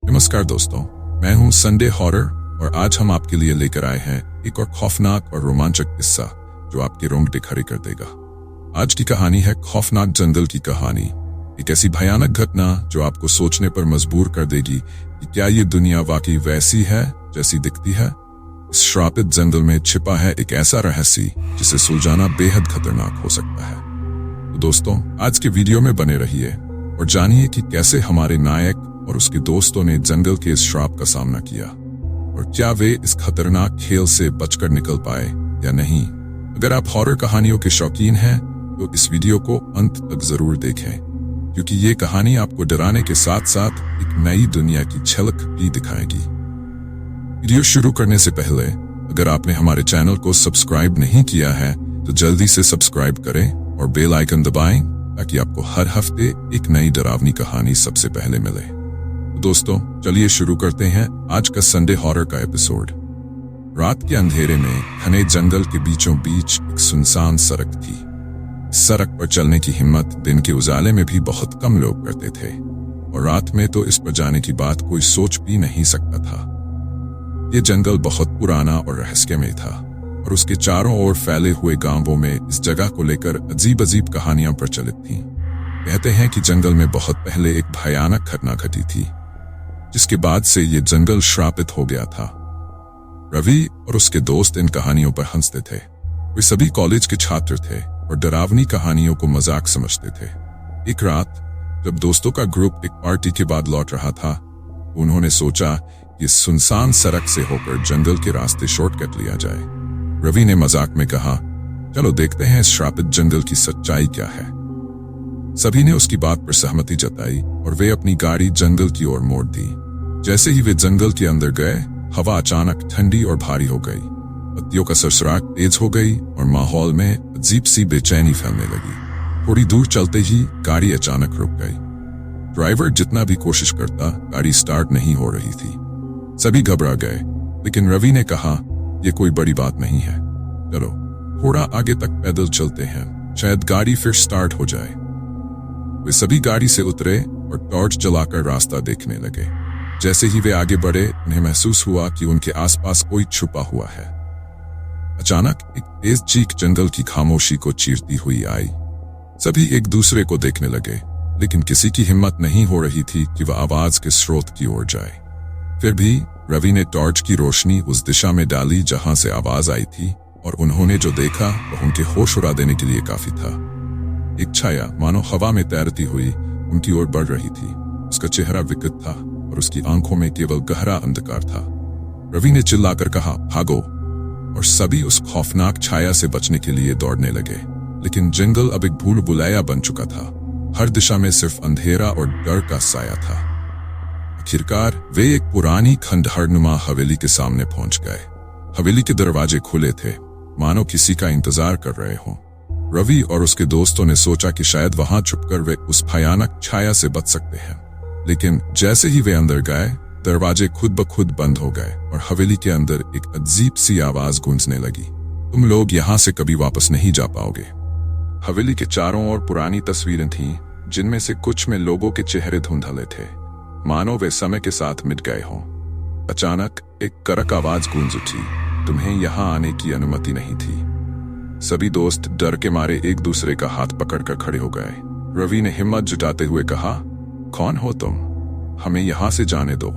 नमस्कार दोस्तों, मैं हूं संडे हॉरर और आज हम आपके लिए लेकर आए हैं एक और खौफनाक और रोमांचक किस्सा जो आपके रोंगटे खड़े कर देगा। आज की कहानी है खौफनाक जंगल की कहानी। एक ऐसी भयानक घटना जो आपको सोचने पर मजबूर कर देगी कि क्या ये दुनिया वाकई वैसी है जैसी दिखती है। इस श्रापित जंगल में छिपा है एक ऐसा रहस्य जिसे सुलझाना बेहद खतरनाक हो सकता है। तो दोस्तों, आज के वीडियो में बने रहिए और जानिए कि कैसे हमारे नायक और उसके दोस्तों ने जंगल के इस श्राप का सामना किया और क्या वे इस खतरनाक खेल से बचकर निकल पाए या नहीं। अगर आप हॉरर कहानियों के शौकीन हैं तो इस वीडियो को अंत तक जरूर देखें, क्योंकि ये कहानी आपको डराने के साथ साथ एक नई दुनिया की झलक भी दिखाएगी। वीडियो शुरू करने से पहले अगर आपने हमारे चैनल को सब्सक्राइब नहीं किया है तो जल्दी से सब्सक्राइब करें और बेल आइकन दबाएं ताकि आपको हर हफ्ते एक नई डरावनी कहानी सबसे पहले मिले। दोस्तों, चलिए शुरू करते हैं आज का संडे हॉरर का एपिसोड। रात के अंधेरे में घने जंगल के बीचों बीच एक सुनसान सड़क थी। सड़क पर चलने की हिम्मत दिन के उजाले में भी बहुत कम लोग करते थे और रात में तो इस पर जाने की बात कोई सोच भी नहीं सकता था। ये जंगल बहुत पुराना और रहस्यमय था और उसके चारों ओर फैले हुए गांवों में इस जगह को लेकर अजीब अजीब कहानियां प्रचलित थीं। कहते हैं कि जंगल में बहुत पहले एक भयानक घटना घटी थी जिसके बाद से ये जंगल श्रापित हो गया था। रवि और उसके दोस्त इन कहानियों पर हंसते थे। वे सभी कॉलेज के छात्र थे और डरावनी कहानियों को मजाक समझते थे। एक रात जब दोस्तों का ग्रुप एक पार्टी के बाद लौट रहा था, उन्होंने सोचा कि इस सुनसान सड़क से होकर जंगल के रास्ते शॉर्टकट लिया जाए। रवि ने मजाक में कहा, चलो देखते हैं इस श्रापित जंगल की सच्चाई क्या है। सभी ने उसकी बात पर सहमति जताई और वे अपनी गाड़ी जंगल की ओर मोड़ दी। जैसे ही वे जंगल के अंदर गए, हवा अचानक ठंडी और भारी हो गई। पत्तियों का सरसराहट तेज हो गई और माहौल में अजीब सी बेचैनी फैलने लगी। थोड़ी दूर चलते ही गाड़ी अचानक रुक गई। ड्राइवर जितना भी कोशिश करता, गाड़ी स्टार्ट नहीं हो रही थी। सभी घबरा गए, लेकिन रवि ने कहा, यह कोई बड़ी बात नहीं है, चलो थोड़ा आगे तक पैदल चलते हैं, शायद गाड़ी फिर स्टार्ट हो जाए। वे सभी गाड़ी से उतरे और टॉर्च जलाकर रास्ता देखने लगे। जैसे ही वे आगे बढ़े, उन्हें महसूस हुआ कि उनके आसपास कोई छुपा हुआ है। अचानक एक तेज चीख जंगल की खामोशी को चीरती हुई आई। सभी एक दूसरे को देखने लगे, लेकिन किसी की हिम्मत नहीं हो रही थी कि वह आवाज के स्रोत की ओर जाए। फिर भी रवि ने टॉर्च की रोशनी उस दिशा में डाली जहां से आवाज आई थी और उन्होंने जो देखा वह उनके होश उड़ा देने के लिए काफी था। एक छाया मानो हवा में तैरती हुई उनकी ओर बढ़ रही थी। उसका चेहरा विकृत था और उसकी आंखों में केवल गहरा अंधकार था। रवि ने चिल्लाकर कहा, भागो, और सभी उस खौफनाक छाया से बचने के लिए दौड़ने लगे। लेकिन जंगल अब एक भूल भुलैया बन चुका था। हर दिशा में सिर्फ अंधेरा और डर का साया था। आखिरकार वे एक पुरानी खंडहरनुमा हवेली के सामने पहुंच गए। हवेली के दरवाजे खुले थे, मानो किसी का इंतजार कर रहे हों। रवि और उसके दोस्तों ने सोचा कि शायद वहां छुपकर वे उस भयानक छाया से बच सकते हैं। लेकिन जैसे ही वे अंदर गए, दरवाजे खुद ब खुद बंद हो गए और हवेली के अंदर एक अजीब सी आवाज गूंजने लगी, तुम लोग यहाँ से कभी वापस नहीं जा पाओगे। हवेली के चारों ओर पुरानी तस्वीरें थीं, जिनमें से कुछ में लोगों के चेहरे धुंधले थे, मानो वे समय के साथ मिट गए हों। अचानक एक कड़क आवाज गूंज उठी, तुम्हें यहाँ आने की अनुमति नहीं थी। सभी दोस्त डर के मारे एक दूसरे का हाथ पकड़कर खड़े हो गए। रवि ने हिम्मत जुटाते हुए कहा, कौन हो तुम, हमें यहां से जाने दो।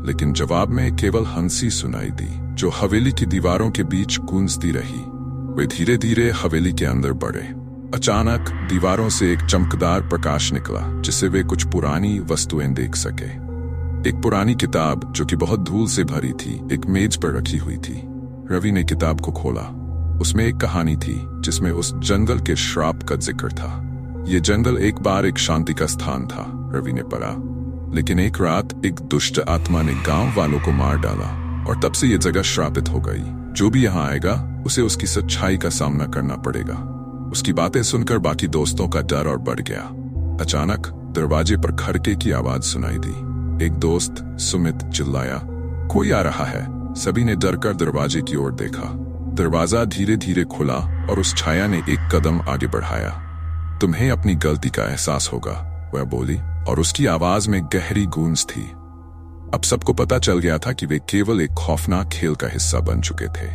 लेकिन जवाब में केवल हंसी सुनाई दी, जो हवेली की दीवारों के बीच गूंजती रही। वे धीरे धीरे हवेली के अंदर बढ़े। अचानक दीवारों से एक चमकदार प्रकाश निकला, जिससे वे कुछ पुरानी वस्तुएं देख सके। एक पुरानी किताब जो कि बहुत धूल से भरी थी, एक मेज पर रखी हुई थी। रवि ने किताब को खोला। उसमें एक कहानी थी जिसमें उस जंगल के श्राप का जिक्र था। ये जंगल एक बार एक शांति का स्थान था, रवि ने पढ़ा, लेकिन एक रात एक दुष्ट आत्मा ने गांव वालों को मार डाला और तब से ये जगह श्रापित हो गई। जो भी यहाँ आएगा उसे उसकी सच्चाई का सामना करना पड़ेगा। उसकी बातें सुनकर बाकी दोस्तों का डर और बढ़ गया। अचानक दरवाजे पर खड़के की आवाज सुनाई दी। एक दोस्त सुमित चिल्लाया, कोई आ रहा है। सभी ने डरकर दरवाजे की ओर देखा। दरवाजा धीरे धीरे खुला और उस छाया ने एक कदम आगे बढ़ाया। तुम्हें अपनी गलती का एहसास होगा, वह बोली, और उसकी आवाज में गहरी गूंज थी। अब सबको पता चल गया था कि वे केवल एक खौफनाक खेल का हिस्सा बन चुके थे।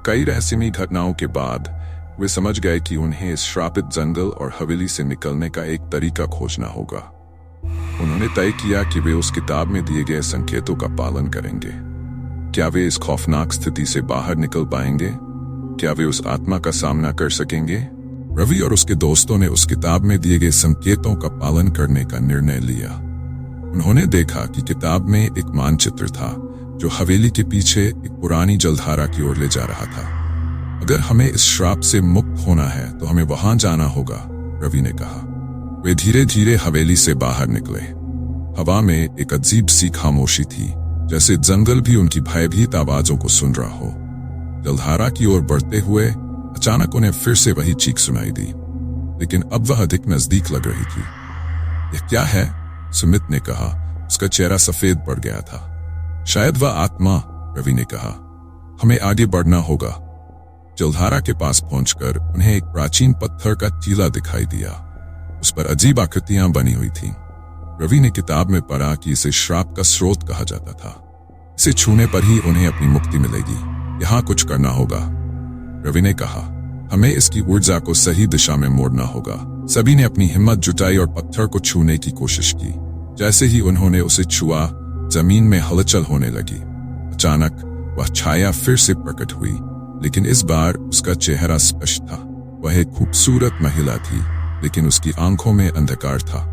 कई रहस्यमयी घटनाओं के बाद वे समझ गए कि उन्हें इस श्रापित जंगल और हवेली से निकलने का एक तरीका खोजना होगा। उन्होंने तय किया कि वे उस किताब में दिए गए संकेतों का पालन करेंगे। क्या वे इस खौफनाक स्थिति से बाहर निकल पाएंगे? क्या वे उस आत्मा का सामना कर सकेंगे? रवि और उसके दोस्तों ने उस किताब में दिए गए संकेतों का पालन करने का निर्णय लिया। उन्होंने देखा कि किताब में एक मानचित्र था जो हवेली के पीछे एक पुरानी जलधारा की ओर ले जा रहा था। अगर हमें इस श्राप से मुक्त होना है तो हमें वहां जाना होगा, रवि ने कहा। वे धीरे धीरे हवेली से बाहर निकले। हवा में एक अजीब सी खामोशी थी, जैसे जंगल भी उनकी भयभीत आवाजों को सुन रहा हो। जलधारा की ओर बढ़ते हुए अचानक उन्हें फिर से वही चीख सुनाई दी, लेकिन अब वह अधिक नजदीक लग रही थी। यह क्या है? सुमित ने कहा। उसका चेहरा सफेद पड़ गया था। शायद वह आत्मा, रवि ने कहा। हमें आगे बढ़ना होगा। जलधारा के पास पहुंचकर उन्हें एक प्राचीन पत्थर का टीला दिखाई दिया। उस पर अजीब आकृतियां बनी हुई थीं। रवि ने किताब में पढ़ा कि इसे श्राप का स्रोत कहा जाता था। इसे छूने पर ही उन्हें अपनी मुक्ति मिलेगी। यहाँ कुछ करना होगा, रवि ने कहा। हमें इसकी ऊर्जा को सही दिशा में मोड़ना होगा। सभी ने अपनी हिम्मत जुटाई और पत्थर को छूने की कोशिश की। जैसे ही उन्होंने उसे छुआ, जमीन में हलचल होने लगी। अचानक वह छाया फिर से प्रकट हुई, लेकिन इस बार उसका चेहरा स्पष्ट था। वह एक खूबसूरत महिला थी, लेकिन उसकी आंखों में अंधकार था।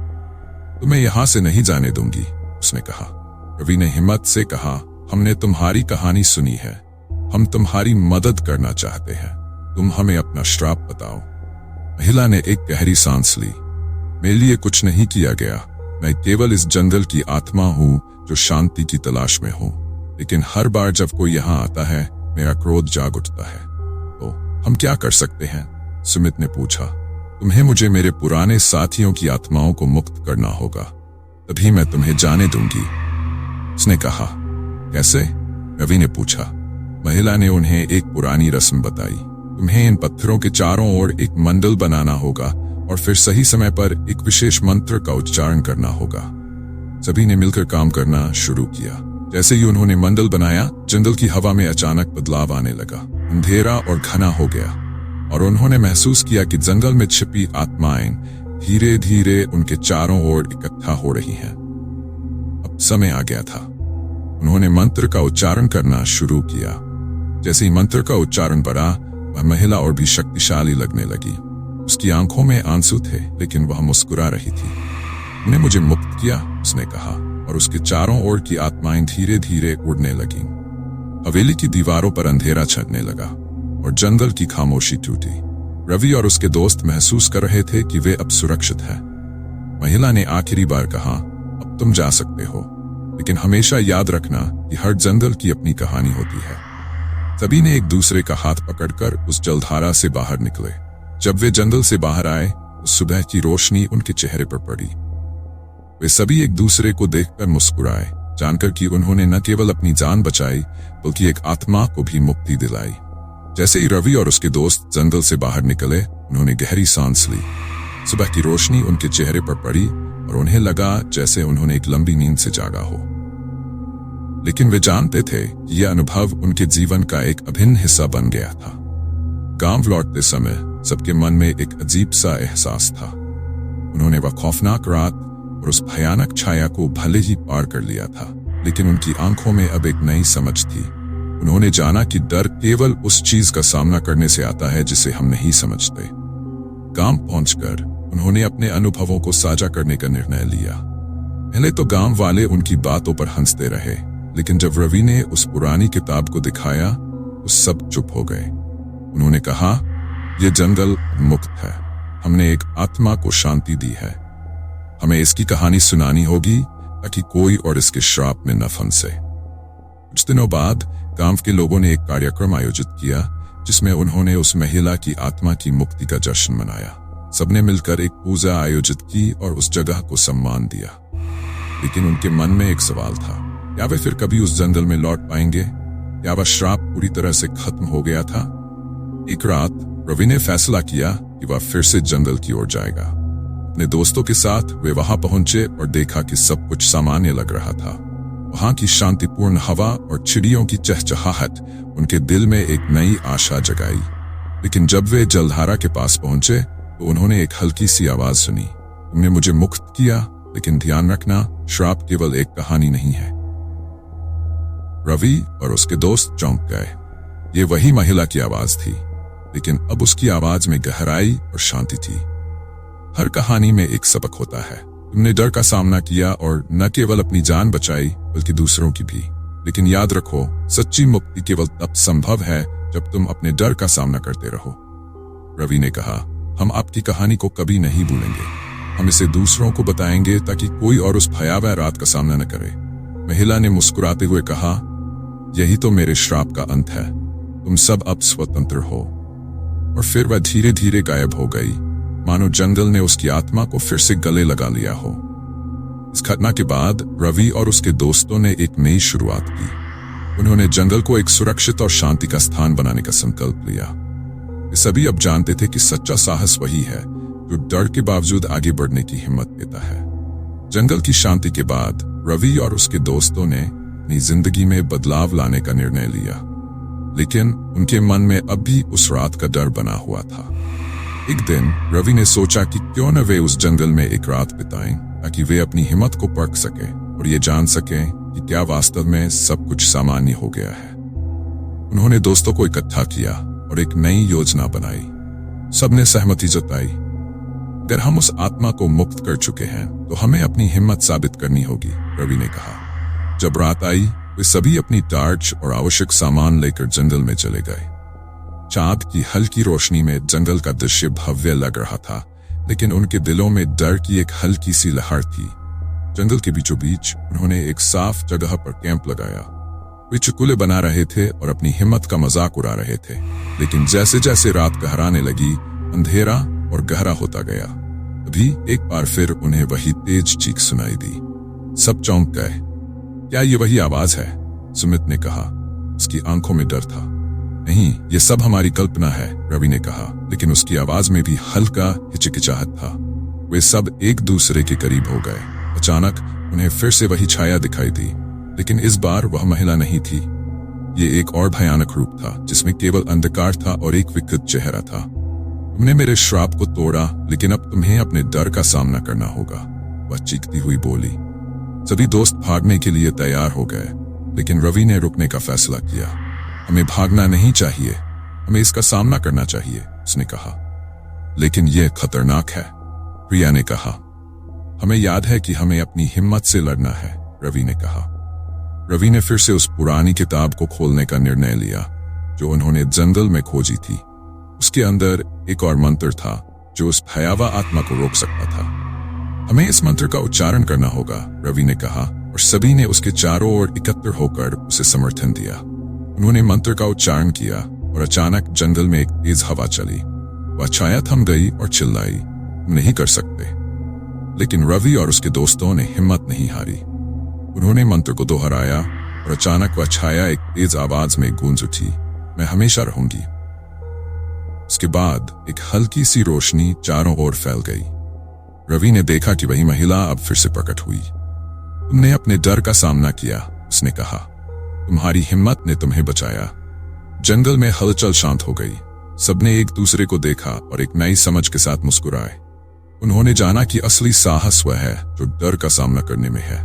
तुम्हें यहां से नहीं जाने दूंगी, उसने कहा। रवि ने हिम्मत से कहा, हमने तुम्हारी कहानी सुनी है। हम तुम्हारी मदद करना चाहते हैं। तुम हमें अपना श्राप बताओ। महिला ने एक गहरी सांस ली। मेरे लिए कुछ नहीं किया गया। मैं केवल इस जंगल की आत्मा हूं जो शांति की तलाश में हूं। लेकिन हर बार जब कोई यहाँ आता है, मेरा क्रोध जाग उठता है। तो हम क्या कर सकते हैं? सुमित ने पूछा। तुम्हें मुझे मेरे पुराने साथियों की आत्माओं को मुक्त करना होगा, तभी मैं तुम्हें जाने दूंगी, उसने कहा। कैसे? रवि ने पूछा। महिला ने उन्हें एक पुरानी रस्म बताई। तुम्हें इन पत्थरों के चारों ओर एक मंडल बनाना होगा और फिर सही समय पर एक विशेष मंत्र का उच्चारण करना होगा। सभी ने मिलकर काम करना शुरू किया। जैसे ही उन्होंने मंडल बनाया, जंगल की हवा में अचानक बदलाव आने लगा। अंधेरा और घना हो गया और उन्होंने महसूस किया कि जंगल में छिपी आत्माएं धीरे धीरे उनके चारों ओर इकट्ठा हो रही हैं। अब समय आ गया था। उन्होंने मंत्र का उच्चारण करना शुरू किया। जैसे ही मंत्र का उच्चारण बढ़ा, वह महिला और भी शक्तिशाली लगने लगी। उसकी आंखों में आंसू थे, लेकिन वह मुस्कुरा रही थी। उन्हें मुझे मुक्त किया, उसने कहा, और उसके चारों ओर की आत्माएं धीरे धीरे उड़ने लगीं। हवेली की दीवारों पर अंधेरा छटने लगा और जंगल की खामोशी टूटी। रवि और उसके दोस्त महसूस कर रहे थे कि वे अब सुरक्षित हैं। महिला ने आखिरी बार कहा, अब तुम जा सकते हो, लेकिन हमेशा याद रखना कि हर जंगल की अपनी कहानी होती है। सभी ने एक दूसरे का हाथ पकड़कर उस जलधारा से बाहर निकले। जब वे जंगल से बाहर आए, तो सुबह की रोशनी उनके चेहरे पर पड़ी। वे सभी एक दूसरे को देखकर मुस्कुराए, जानकर कि उन्होंने न केवल अपनी जान बचाई, बल्कि एक आत्मा को भी मुक्ति दिलाई। जैसे ही रवि और उसके दोस्त जंगल से बाहर निकले, उन्होंने गहरी सांस ली। सुबह की रोशनी उनके चेहरे पर पड़ी और उन्हें लगा जैसे उन्होंने एक लंबी नींद से जागा हो। लेकिन वे जानते थे कि यह अनुभव उनके जीवन का एक अभिन्न हिस्सा बन गया था। गांव लौटते समय सबके मन में एक अजीब सा एहसास था। उन्होंने वह खौफनाक रात और उस भयानक छाया को भले ही पार कर लिया था, लेकिन उनकी आंखों में अब एक नई समझ थी। उन्होंने जाना कि डर केवल उस चीज का सामना करने से आता है जिसे हम नहीं समझते। गांव पहुंचकर उन्होंने अपने अनुभवों को साझा करने का निर्णय लिया। पहले तो गांव वाले उनकी बातों पर हंसते रहे, लेकिन जब रवि ने उस पुरानी किताब को दिखाया तो सब चुप हो गए। उन्होंने कहा, यह जंगल मुक्त है। हमने एक आत्मा को शांति दी है। हमें इसकी कहानी सुनानी होगी ताकि कोई और इसके श्राप में न फंसे। कुछ दिनों बाद गांव के लोगों ने एक कार्यक्रम आयोजित किया, जिसमें उन्होंने उस महिला की आत्मा की मुक्ति का जश्न मनाया। सबने मिलकर एक पूजा आयोजित की और उस जगह को सम्मान दिया। लेकिन उनके मन में एक सवाल था, क्या वे फिर कभी उस जंगल में लौट पाएंगे? क्या वह श्राप पूरी तरह से खत्म हो गया था? एक रात रवि ने फैसला किया कि वह फिर से जंगल की ओर जाएगा। अपने दोस्तों के साथ वे वहां पहुंचे और देखा कि सब कुछ सामान्य लग रहा था। वहां की शांतिपूर्ण हवा और चिड़ियों की चहचहाहट उनके दिल में एक नई आशा जगाई। लेकिन जब वे जलधारा के पास पहुंचे तो उन्होंने एक हल्की सी आवाज सुनी, तुमने मुझे मुक्त किया, लेकिन ध्यान रखना, श्राप केवल एक कहानी नहीं है। रवि और उसके दोस्त चौंक गए। ये वही महिला की आवाज थी, लेकिन अब उसकी आवाज में गहराई और शांति थी। हर कहानी में एक सबक होता है। तुमने डर का सामना किया और न केवल अपनी जान बचाई बल्कि दूसरों की भी। लेकिन याद रखो, सच्ची मुक्ति केवल तब संभव है जब तुम अपने डर का सामना करते रहो। रवि ने कहा, हम आपकी कहानी को कभी नहीं भूलेंगे। हम इसे दूसरों को बताएंगे ताकि कोई और उस भयावह रात का सामना न करे। महिला ने मुस्कुराते हुए कहा, यही तो मेरे श्राप का अंत है। तुम सब अब स्वतंत्र हो। और फिर वह धीरे धीरे गायब हो गई, मानो जंगल ने उसकी आत्मा को फिर से गले लगा लिया हो। इस घटना के बाद रवि और उसके दोस्तों ने एक नई शुरुआत की। उन्होंने जंगल को एक सुरक्षित और शांति का स्थान बनाने का संकल्प लिया। वे सभी अब जानते थे कि सच्चा साहस वही है जो डर के बावजूद आगे बढ़ने की हिम्मत देता है। जंगल की शांति के बाद रवि और उसके दोस्तों ने अपनी जिंदगी में बदलाव लाने का निर्णय लिया, लेकिन उनके मन में अब भी उस रात का डर बना हुआ था। एक दिन रवि ने सोचा कि क्यों न वे उस जंगल में एक रात बिताएं, ताकि वे अपनी हिम्मत को परख सकें और ये जान सकें कि क्या वास्तव में सब कुछ सामान्य हो गया है। उन्होंने दोस्तों को इकट्ठा किया और एक नई योजना बनाई। सबने सहमति जताई, अगर हम उस आत्मा को मुक्त कर चुके हैं तो हमें अपनी हिम्मत साबित करनी होगी, रवि ने कहा। जब रात आई, वे सभी अपनी टार्च और आवश्यक सामान लेकर जंगल में चले गए। चांद की हल्की रोशनी में जंगल का दृश्य भव्य लग रहा था, लेकिन उनके दिलों में डर की एक हल्की सी लहर थी। जंगल के बीचों बीच उन्होंने एक साफ जगह पर कैंप लगाया। वे चुटकुले बना रहे थे और अपनी हिम्मत का मजाक उड़ा रहे थे। लेकिन जैसे जैसे रात गहराने लगी, अंधेरा और गहरा होता गया। अभी एक बार फिर उन्हें वही तेज चीख सुनाई दी। सब चौंक गए। क्या ये वही आवाज है? सुमित ने कहा। उसकी आंखों में डर था। नहीं, ये सब हमारी कल्पना है, रवि ने कहा, लेकिन उसकी आवाज में भी हल्का हिचकिचाहट था। वे सब एक दूसरे के करीब हो गए। अचानक उन्हें फिर से वही छाया दिखाई दी, लेकिन इस बार वह महिला नहीं थी। ये एक और भयानक रूप था, जिसमें केवल अंधकार था और एक विकृत चेहरा था। तुमने मेरे श्राप को तोड़ा, लेकिन अब तुम्हें अपने डर का सामना करना होगा, वह चीखती हुई बोली। सभी दोस्त भागने के लिए तैयार हो गए, लेकिन रवि ने रुकने का फैसला किया। हमें भागना नहीं चाहिए, हमें इसका सामना करना चाहिए, उसने कहा। लेकिन यह खतरनाक है, प्रिया ने कहा। हमें याद है कि हमें अपनी हिम्मत से लड़ना है, रवि ने कहा। रवि ने फिर से उस पुरानी किताब को खोलने का निर्णय लिया जो उन्होंने जंगल में खोजी थी। उसके अंदर एक और मंत्र था जो उस भयावह आत्मा को रोक सकता था। हमें इस मंत्र का उच्चारण करना होगा, रवि ने कहा, और सभी ने उसके चारों ओर एकत्र होकर उसे समर्थन दिया। उन्होंने मंत्र का उच्चारण किया और अचानक जंगल में एक तेज हवा चली। वह छाया थम गई और चिल्लाई, तुम नहीं कर सकते। लेकिन रवि और उसके दोस्तों ने हिम्मत नहीं हारी। उन्होंने मंत्र को दोहराया और अचानक वह छाया एक तेज आवाज में गूंज उठी, मैं हमेशा रहूंगी। उसके बाद एक हल्की सी रोशनी चारों ओर फैल गई। रवि ने देखा कि वही महिला अब फिर से प्रकट हुई। तुमने अपने डर का सामना किया, उसने कहा। तुम्हारी हिम्मत ने तुम्हें बचाया। जंगल में हलचल शांत हो गई। सबने एक दूसरे को देखा और एक नई समझ के साथ मुस्कुराए। उन्होंने जाना कि असली साहस वह है जो डर का सामना करने में है।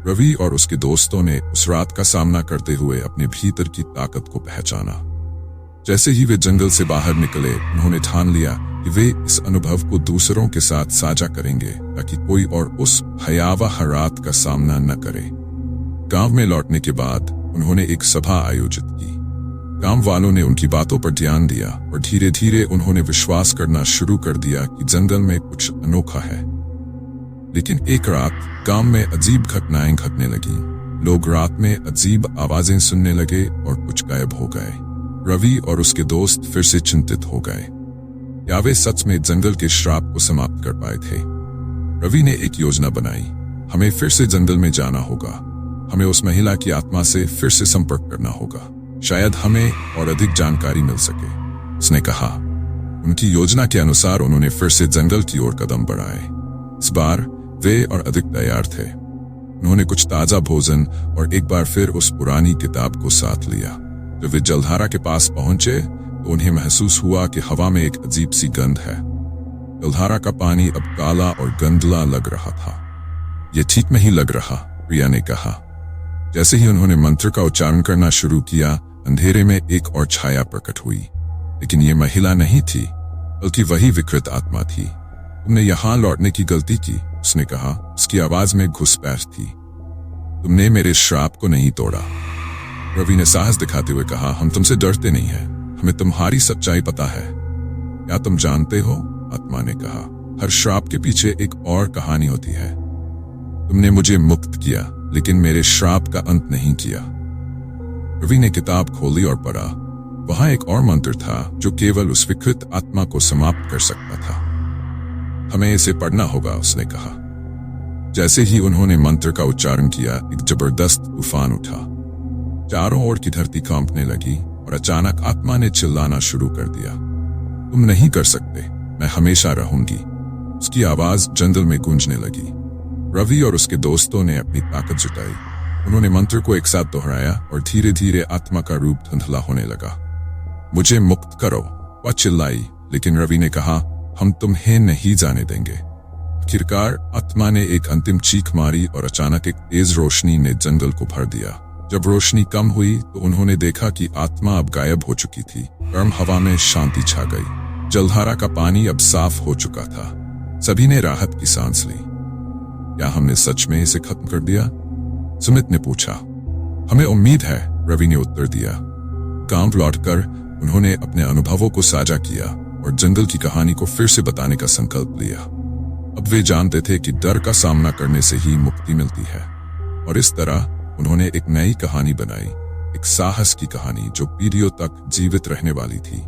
रवि और उसके दोस्तों ने उस रात का सामना करते हुए अपने भीतर की ताकत को पहचाना। जैसे ही वे जंगल से बाहर निकले, उन्होंने ठान लिया कि वे इस अनुभव को दूसरों के साथ साझा करेंगे ताकि कोई और उस भयावह रात का सामना न करे। गांव में लौटने के बाद उन्होंने एक सभा आयोजित की। गांव वालों ने उनकी बातों पर ध्यान दिया और धीरे धीरे उन्होंने विश्वास करना शुरू कर दिया कि जंगल में कुछ अनोखा है। लेकिन एक रात गांव में अजीब घटनाएं घटने लगी। लोग रात में अजीब आवाजें सुनने लगे और कुछ गायब हो गए। रवि और उसके दोस्त फिर से चिंतित हो गए। क्या वे सच में जंगल के श्राप को समाप्त कर पाए थे? रवि ने एक योजना बनाई। हमें फिर से जंगल में जाना होगा। हमें उस महिला की आत्मा से फिर से संपर्क करना होगा। शायद हमें और अधिक जानकारी मिल सके, उसने कहा। उनकी योजना के अनुसार उन्होंने फिर से जंगल की ओर कदम बढ़ाए। इस बार वे और अधिक तैयार थे। उन्होंने कुछ ताजा भोजन और एक बार फिर उस पुरानी किताब को साथ लिया। जब वे जलधारा के पास पहुंचे तो उन्हें महसूस हुआ कि हवा में एक अजीब सी गंध है। जलधारा का पानी अब काला और गंदला लग रहा था। यह ठीक नहीं लग रहा, प्रिया ने कहा। जैसे ही उन्होंने मंत्र का उच्चारण करना शुरू किया, अंधेरे में एक और छाया प्रकट हुई। लेकिन ये महिला नहीं थी, बल्कि वही विकृत आत्मा थी। तुमने यहां लौटने की गलती की, उसने कहा। उसकी आवाज में घुसपैठ थी। तुमने मेरे श्राप को नहीं तोड़ा। रवि ने साहस दिखाते हुए कहा, हम तुमसे डरते नहीं हैं, हमें तुम्हारी सच्चाई पता है। क्या तुम जानते हो? आत्मा ने कहा, हर श्राप के पीछे एक और कहानी होती है। तुमने मुझे मुक्त किया, लेकिन मेरे श्राप का अंत नहीं किया। रवि ने किताब खोली और पढ़ा। वहां एक और मंत्र था जो केवल उस विकृत आत्मा को समाप्त कर सकता था। हमें इसे पढ़ना होगा, उसने कहा। जैसे ही उन्होंने मंत्र का उच्चारण किया, एक जबरदस्त तूफान उठा। चारों ओर की धरती कांपने लगी और अचानक आत्मा ने चिल्लाना शुरू कर दिया, तुम नहीं कर सकते, मैं हमेशा रहूंगी। उसकी आवाज जंगल में गूंजने लगी। रवि और उसके दोस्तों ने अपनी ताकत जुटाई। उन्होंने मंत्र को एक साथ दोहराया और धीरे धीरे आत्मा का रूप धुंधला होने लगा। मुझे मुक्त करो, वह चिल्लाई, लेकिन रवि ने कहा, हम तुम्हें नहीं जाने देंगे। आखिरकार आत्मा ने एक अंतिम चीख मारी और अचानक एक तेज रोशनी ने जंगल को भर दिया। जब रोशनी कम हुई तो उन्होंने देखा कि आत्मा अब गायब हो चुकी थी। गर्म हवा में शांति छा गई। जलधारा का पानी अब साफ हो चुका था। सभी ने राहत की सांस ली। क्या हमने सच में इसे खत्म कर दिया? सुमित ने पूछा। हमें उम्मीद है, रवि ने उत्तर दिया। गांव लौटकर उन्होंने अपने अनुभवों को साझा किया और जंगल की कहानी को फिर से बताने का संकल्प लिया। अब वे जानते थे कि डर का सामना करने से ही मुक्ति मिलती है। और इस तरह उन्होंने एक नई कहानी बनाई, एक साहस की कहानी जो पीढ़ियों तक जीवित रहने वाली थी।